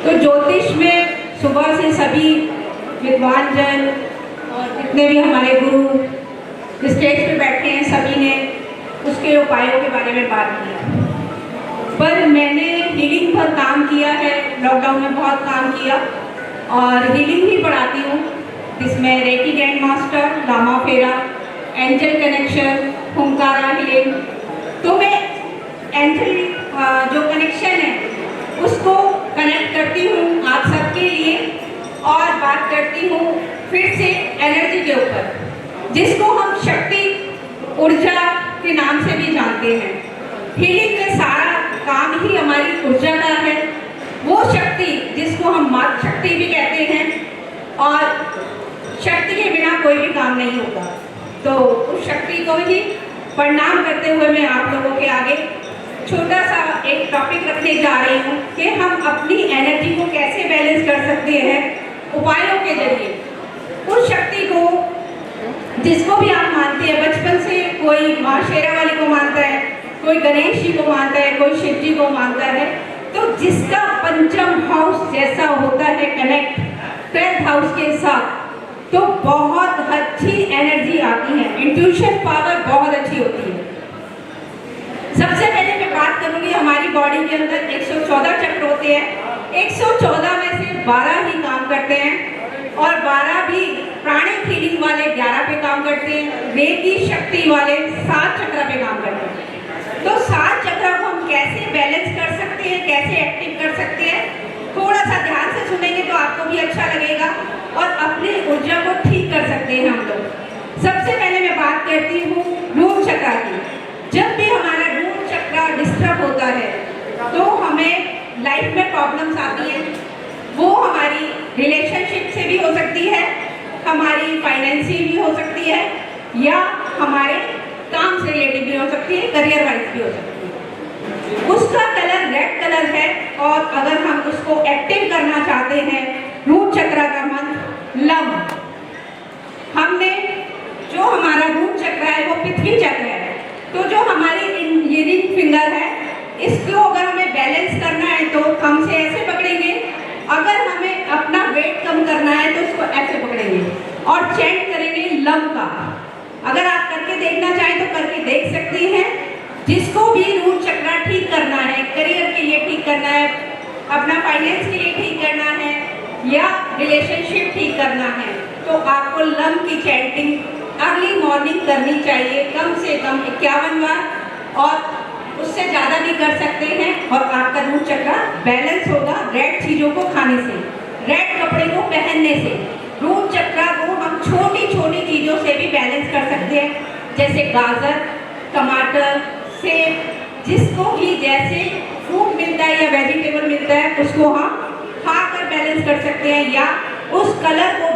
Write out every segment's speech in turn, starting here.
तो ज्योतिष में सुबह से सभी विद्वान जन और जितने भी हमारे गुरु स्टेज पे बैठे हैं सभी ने उसके उपायों के बारे में बात की। पर मैंने हीलिंग पर काम किया है, लॉकडाउन में बहुत काम किया और हीलिंग भी पढ़ाती हूँ, जिसमें रेकी ग्रैंड मास्टर, लामा फेरा, एंजल कनेक्शन, हुंकारा हीलिंग। तो मैं एंजल जो कनेक्शन है उसको कनेक्ट करती हूँ आप सबके लिए और बात करती हूँ फिर से एनर्जी के ऊपर, जिसको हम शक्ति ऊर्जा के नाम से भी जानते हैं। हीलिंग में सारा काम ही हमारी ऊर्जा का है, वो शक्ति जिसको हम मात शक्ति भी कहते हैं, और शक्ति के बिना कोई भी काम नहीं होगा। तो उस शक्ति को ही प्रणाम करते हुए मैं आप लोगों के आगे छोटा सा एक टॉपिक रखने जा रही हूँ कि हम अपनी एनर्जी को कैसे बैलेंस कर सकते हैं उपायों के जरिए। उस शक्ति को जिसको भी आप मानते हैं, बचपन से कोई माँ शेरा वाली को मानता है, कोई गणेश जी को मानता है, कोई शिव जी को मानता है, तो जिसका पंचम हाउस जैसा होता है कनेक्ट 12th हाउस के साथ, तो बहुत अच्छी एनर्जी आती है, इंट्यूशन पावर बहुत अच्छी होती है। सबसे पहले मैं बात करूंगी हमारी बॉडी के अंदर 114 चक्र होते हैं। 114 में से 12 ही काम करते हैं और 12 भी प्राणिक हीलिंग वाले 11 पे काम करते हैं, रेकी शक्ति वाले 7 चक्र पे काम करते हैं। तो 7 चक्र को हम कैसे बैलेंस कर सकते हैं, कैसे एक्टिव कर सकते हैं, थोड़ा सा ध्यान से सुनेंगे तो आपको भी अच्छा लगेगा और अपनी ऊर्जा को ठीक कर सकते हैं हम लोग। सबसे पहले मैं बात करती हूँ रूट चक्र की। जब भी हमारा रूट चक्र डिस्टर्ब होता है तो हमें लाइफ में प्रॉब्लम्स आती हैं। वो हमारी रिलेशनशिप से भी हो सकती है, हमारी फाइनेंशियल भी हो सकती है, या हमारे काम से रिलेटेड भी हो सकती है, करियर वाइज भी हो सकती है। उसका कलर रेड कलर है और अगर हम उसको एक्टिव करना चाहते हैं, रूट चक्र का मंत्र लम। हमने जो हमारा रूट चक्र है वो पृथ्वी चक्र है, तो जो हमारी ये रिंग फिंगर है इसको अगर हमें बैलेंस करना है तो हम से ऐसे पकड़ेंगे, अगर हमें अपना वेट कम करना है तो उसको ऐसे पकड़ेंगे और चैंट करेंगे लम का। अगर आप करके देखना चाहें तो करके देख सकते हैं। जिसको भी रूट चक्र ठीक करना है, करियर के लिए ठीक करना है, अपना फाइनेंस के लिए ठीक करना है, या रिलेशनशिप ठीक करना है, तो आपको लम की चैंटिंग अर्ली मॉर्निंग करनी चाहिए, कम से कम 51 बार, और उससे ज़्यादा भी कर सकते हैं। और आपका रूट चक्र बैलेंस होगा रेड चीज़ों को खाने से, रेड कपड़े को पहनने से। रूट चक्र को हम छोटी छोटी चीज़ों से भी बैलेंस कर सकते हैं, जैसे गाजर, टमाटर, सेब, जिसको भी जैसे फ्रूट मिलता है या वेजिटेबल मिलता है उसको हम खाकर बैलेंस कर सकते हैं, या उस कलर को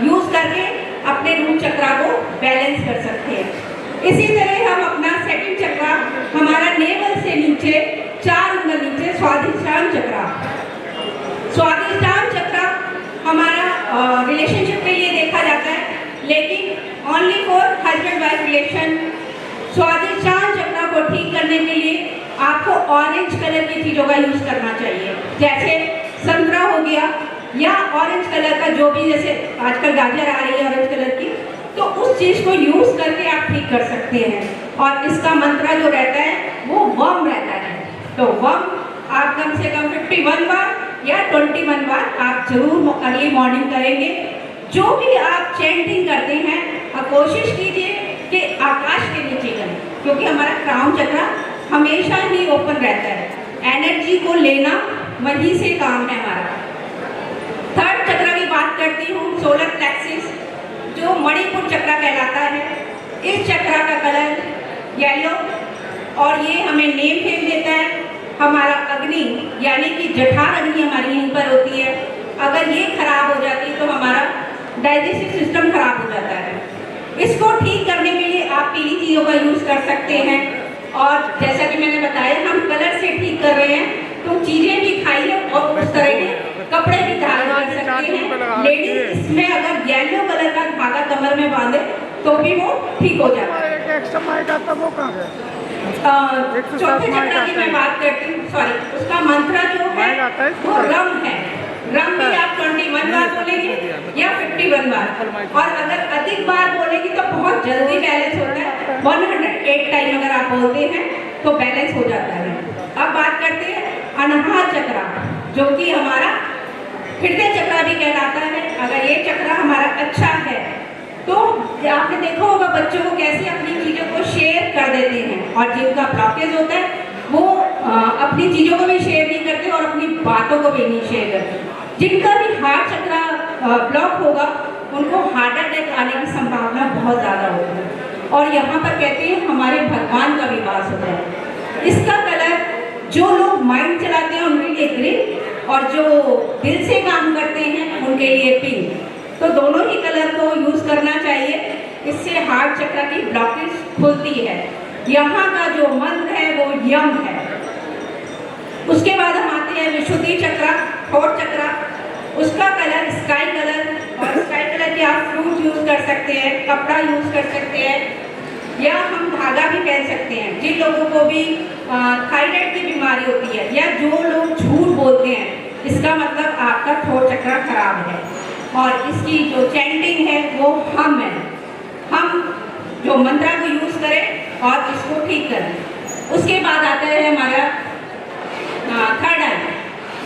यूज़ करके अपने रूट चक्र को बैलेंस कर सकते हैं। इसी तरह हम अपना सेकंड चक्र, हमारा नेवल से नीचे 4 उंगल नीचे स्वादिष्टान चक्र। स्वादिष्टान चक्र हमारा रिलेशनशिप के लिए देखा जाता है, लेकिन only for husband wife relation. Swadhisthana चक्र को ठीक करने के लिए आपको ऑरेंज कलर की चीज़ों का यूज़ करना चाहिए, जैसे संतरा हो गया, या ऑरेंज कलर का जो भी, जैसे आजकल गाजर आ रही है ऑरेंज कलर की, तो उस चीज़ को यूज़ करके आप ठीक कर सकते हैं। और इसका मंत्र जो रहता है वो वम रहता है। तो वम आप कम से कम 51 बार या 21 बार आप जरूर अर्ली मॉर्निंग करेंगे। जो भी आप चैंटिंग करते हैं कोशिश कीजिए कि आकाश के नीचे करें, क्योंकि हमारा क्राउन चक्र हमेशा ही ओपन रहता है, एनर्जी को लेना वहीं से काम है हमारा। थर्ड चक्र की बात करती हूँ, सोलर प्लेक्सिस, जो मणिपुर चक्र कहलाता है। इस चक्र का कलर येलो, और ये हमें नेम फेम देता है। हमारा अग्नि यानी कि जठार अग्नि हमारी यहीं पर होती है, अगर ये खराब हो जाती है तो हमारा डाइजेस्टिव सिस्टम खराब हो जाता है। इसको ठीक करने के लिए आप पीली चीज़ों का यूज़ कर सकते हैं, और जैसा कि मैंने बताया हम कलर से ठीक कर रहे हैं, तो चीज़ें भी खाइए और उस तरह के कपड़े भी धारण कर सकते हैं। लेडीज इसमें अगर येलो कलर का धागा कमर में बांधे तो भी वो ठीक हो जाता है। चौथे चक्र की मैं बात करती हूँ, सॉरी, उसका मंत्र जो है वो रम है। रम भी आप 21 बार बोलेंगे या 51 बार, और अगर अधिक बार बोलेंगे तो बहुत जल्दी बैलेंस होता है। 108 टाइम अगर आप बोलते हैं तो बैलेंस हो जाता है। अब बात करते हैं अनाहत चक्र, जो कि हमारा हृदय चक्र भी कहलाता है। अगर ये चक्र हमारा अच्छा है तो आपने देखा होगा बच्चों को कैसे अपनी चीज़ों को शेयर कर देते हैं, और जिनका ब्लॉकेज होता है वो अपनी चीज़ों को भी शेयर नहीं करते और अपनी बातों को भी नहीं शेयर करते। जिनका भी हार्ट चक्र ब्लॉक होगा उनको हार्ट अटैक आने की संभावना बहुत ज़्यादा होती है। और यहाँ पर कहते हैं हमारे भगवान का भी वास होता है। इसका कलर जो लोग माइंड चलाते हैं उनके लिए ग्रीन, और जो दिल से काम करते हैं उनके लिए पिंक। तो दोनों ही कलर को यूज़ करना चाहिए, इससे हार्ट चक्र की ब्लॉकेज खुलती है। यहाँ का जो मंत्र है वो यम है। उसके बाद हम आते हैं विशुद्धि चक्र, फोर्थ चक्र। उसका कलर स्काई कलर, और स्काई कलर के आप फ्रूट यूज़ कर सकते हैं, कपड़ा यूज़ कर सकते हैं, या हम धागा भी पहन सकते हैं। जिन लोगों को भी थायराइड की बीमारी होती है, या जो लोग झूठ बोलते हैं, इसका मतलब आपका थ्रोट चक्र खराब है। और इसकी जो चैंटिंग है वो हम है, हम जो मंत्र को यूज़ करें और इसको ठीक करें। उसके बाद आता है हमारा थर्ड आई,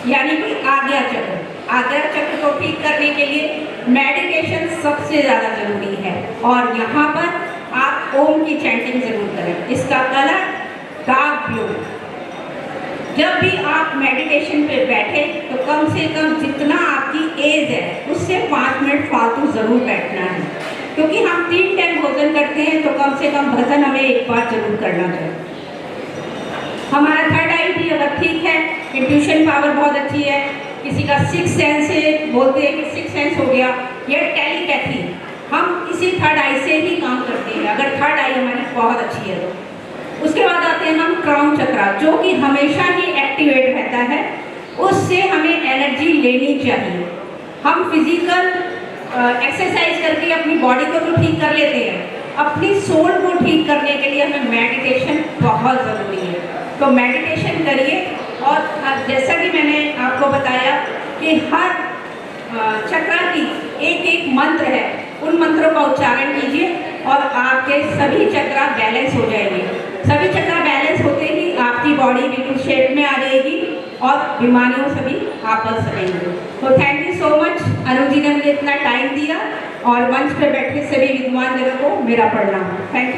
यानी कि आज्ञा चक्र। आज्ञा चक्र को ठीक करने के लिए मेडिटेशन सबसे ज़्यादा जरूरी है, और यहाँ पर आप ओम की चैंटिंग जरूर करें। इसका कलर डार्क ब्लू। जब भी आप मेडिटेशन पे बैठे तो कम से कम जितना आपकी एज है उससे 5 मिनट फालतू ज़रूर बैठना है, क्योंकि हम 3 टाइम भोजन करते हैं तो कम से कम भजन हमें एक बार जरूर करना चाहिए। हमारा थर्ड आई भी अगर ठीक है, इंट्यूशन पावर बहुत अच्छी है, किसी का 6 सेंस से बोलते हैं कि 6 सेंस हो गया, या टेलीपैथी, हम इसी थर्ड आई से ही काम करते हैं अगर थर्ड आई हमारी बहुत अच्छी है तो। उसके बाद आते हैं हम क्राउन चक्र, जो कि हमेशा ही एक्टिवेट रहता है, उससे हमें एनर्जी लेनी चाहिए। हम फिजिकल एक्सरसाइज करके अपनी बॉडी को तो ठीक कर लेते हैं, अपनी सोल को ठीक करने के लिए हमें मेडिटेशन बहुत ज़रूरी है। तो मेडिटेशन करिए, और जैसा कि मैंने आपको बताया कि हर चक्र की एक एक मंत्र है, उन मंत्रों का उच्चारण कीजिए और आपके सभी चक्र बैलेंस हो जाएंगे। सभी चक्र बैलेंस होते ही आपकी बॉडी बिल्कुल शेप में आ जाएगी और बीमारियों से भी आप बच सकेंगे। तो thank you so much, Anu ji ने मुझे इतना टाइम दिया, और मंच पर बैठे सभी विद्वान जनों को मेरा प्रणाम। Thank you.